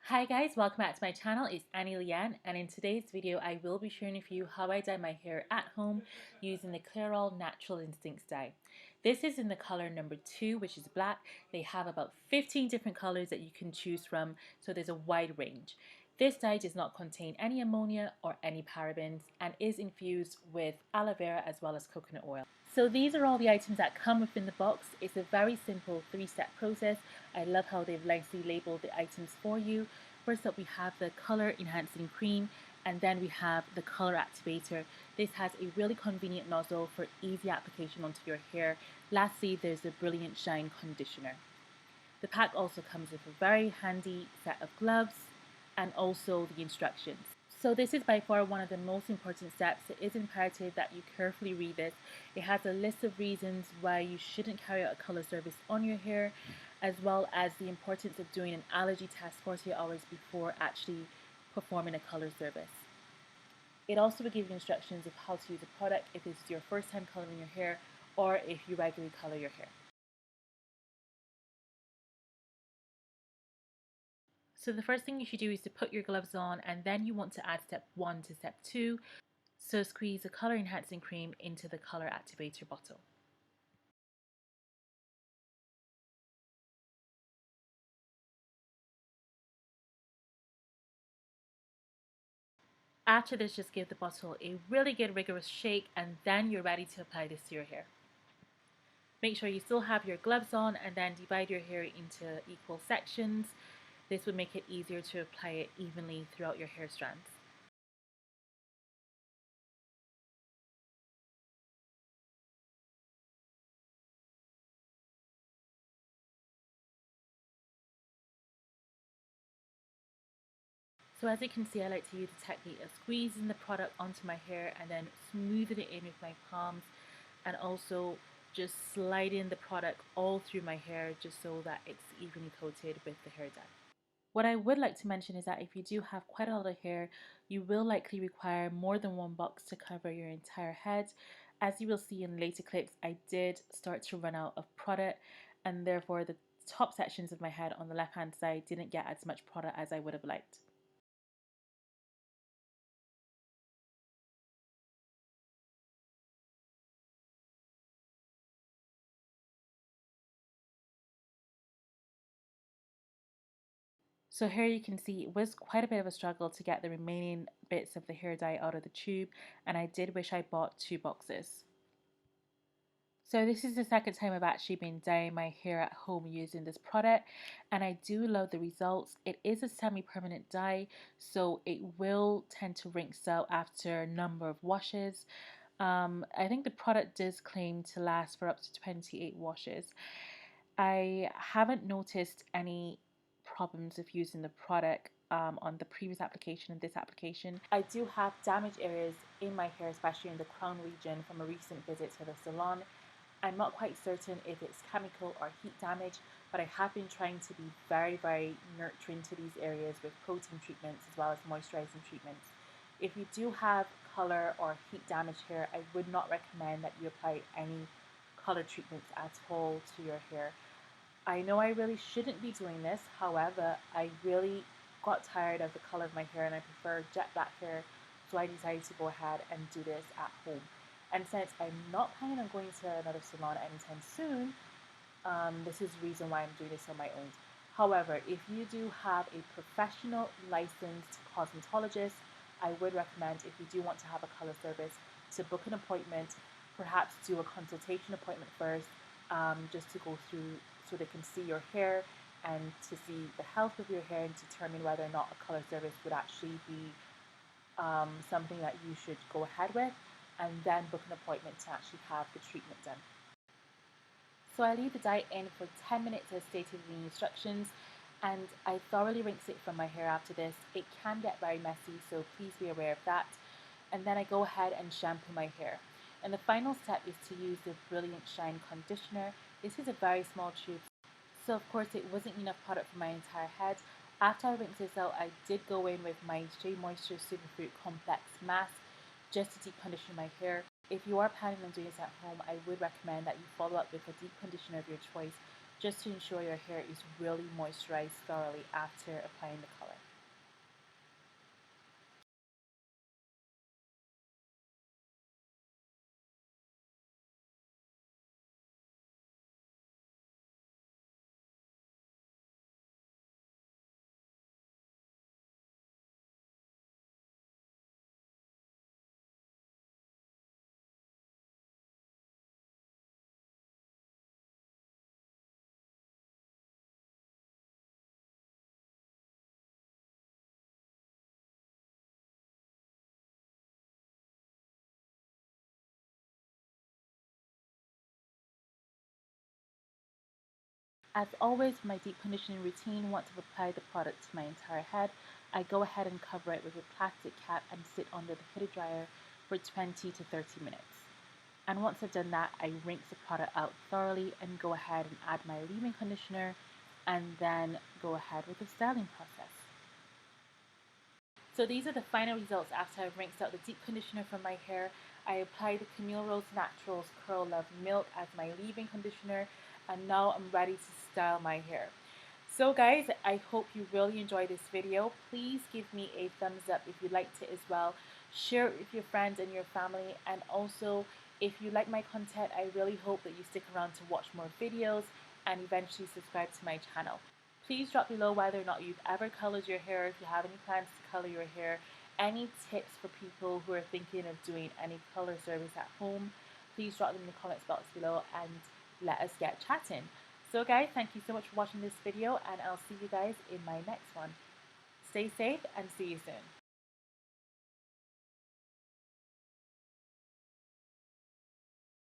Hi guys, welcome back to my channel. It's Liane, and in today's video I will be sharing with you how I dye my hair at home using the Clairol Natural Instincts dye. This is in the color number 2, which is black. They have about 15 different colors that you can choose from, so there's a wide range. This dye does not contain any ammonia or any parabens and is infused with aloe vera as well as coconut oil. So these are all the items that come within the box. It's a very simple 3-step process. I love how they've nicely labeled the items for you. First up, we have the color enhancing cream, and then we have the color activator. This has a really convenient nozzle for easy application onto your hair. Lastly, there's the Brilliant Shine conditioner. The pack also comes with a very handy set of gloves and also the instructions. So this is by far one of the most important steps. It is imperative that you carefully read this. It has a list of reasons why you shouldn't carry out a color service on your hair, as well as the importance of doing an allergy test 48 hours before actually performing a color service. It also will give you instructions of how to use the product if this is your first time coloring your hair or if you regularly color your hair. So the first thing you should do is to put your gloves on, and then you want to add step 1 to step 2. So squeeze the color enhancing cream into the color activator bottle. After this, just give the bottle a really good rigorous shake, and then you're ready to apply this to your hair. Make sure you still have your gloves on, and then divide your hair into equal sections. This would make it easier to apply it evenly throughout your hair strands. So as you can see, I like to use the technique of squeezing the product onto my hair and then smoothing it in with my palms, and also just sliding the product all through my hair just so that it's evenly coated with the hair dye. What I would like to mention is that if you do have quite a lot of hair, you will likely require more than one box to cover your entire head. As you will see in later clips, I did start to run out of product, and therefore the top sections of my head on the left hand side didn't get as much product as I would have liked. So here you can see it was quite a bit of a struggle to get the remaining bits of the hair dye out of the tube, and I did wish I bought 2 boxes. So this is the second time I've actually been dyeing my hair at home using this product, and I do love the results. It is a semi-permanent dye, so it will tend to rinse out after a number of washes. I think the product does claim to last for up to 28 washes. I haven't noticed any problems with using the product on the previous application and this application. I do have damaged areas in my hair, especially in the crown region from a recent visit to the salon. I'm not quite certain if it's chemical or heat damage, but I have been trying to be very nurturing to these areas with protein treatments as well as moisturising treatments. If you do have color or heat damaged hair, I would not recommend that you apply any color treatments at all to your hair. I know I really shouldn't be doing this, however, I really got tired of the color of my hair and I prefer jet black hair, so I decided to go ahead and do this at home. And since I'm not planning on going to another salon anytime soon, this is the reason why I'm doing this on my own. However, if you do have a professional licensed cosmetologist, I would recommend, if you do want to have a color service, to book an appointment, perhaps do a consultation appointment first, just to go through so they can see your hair and to see the health of your hair and determine whether or not a color service would actually be something that you should go ahead with, and then book an appointment to actually have the treatment done. So I leave the dye in for 10 minutes as stated in the instructions, and I thoroughly rinse it from my hair after this. It can get very messy, so please be aware of that. And then I go ahead and shampoo my hair. And the final step is to use the Brilliant Shine conditioner. This is a very small tube, so of course it wasn't enough product for my entire head. After I rinsed this out, I did go in with my Shea Moisture Superfruit Complex Mask just to deep condition my hair. If you are planning on doing this at home, I would recommend that you follow up with a deep conditioner of your choice just to ensure your hair is really moisturized thoroughly after applying the color. As always, for my deep conditioning routine, once I've applied the product to my entire head, I go ahead and cover it with a plastic cap and sit under the hooded dryer for 20 to 30 minutes. And once I've done that, I rinse the product out thoroughly and go ahead and add my leave-in conditioner and then go ahead with the styling process. So these are the final results after I've rinsed out the deep conditioner from my hair. I applied the Clairol Natural's Curl Love Milk as my leave-in conditioner, and now I'm ready to style my hair. So guys, I hope you really enjoyed this video. Please give me a thumbs up if you liked it as well. Share it with your friends and your family, and also if you like my content, I really hope that you stick around to watch more videos and eventually subscribe to my channel. Please drop below whether or not you've ever colored your hair, if you have any plans to color your hair, any tips for people who are thinking of doing any color service at home. Please drop them in the comments box below and let us get chatting. So guys, thank you so much for watching this video, and I'll see you guys in my next one. Stay safe and see you soon.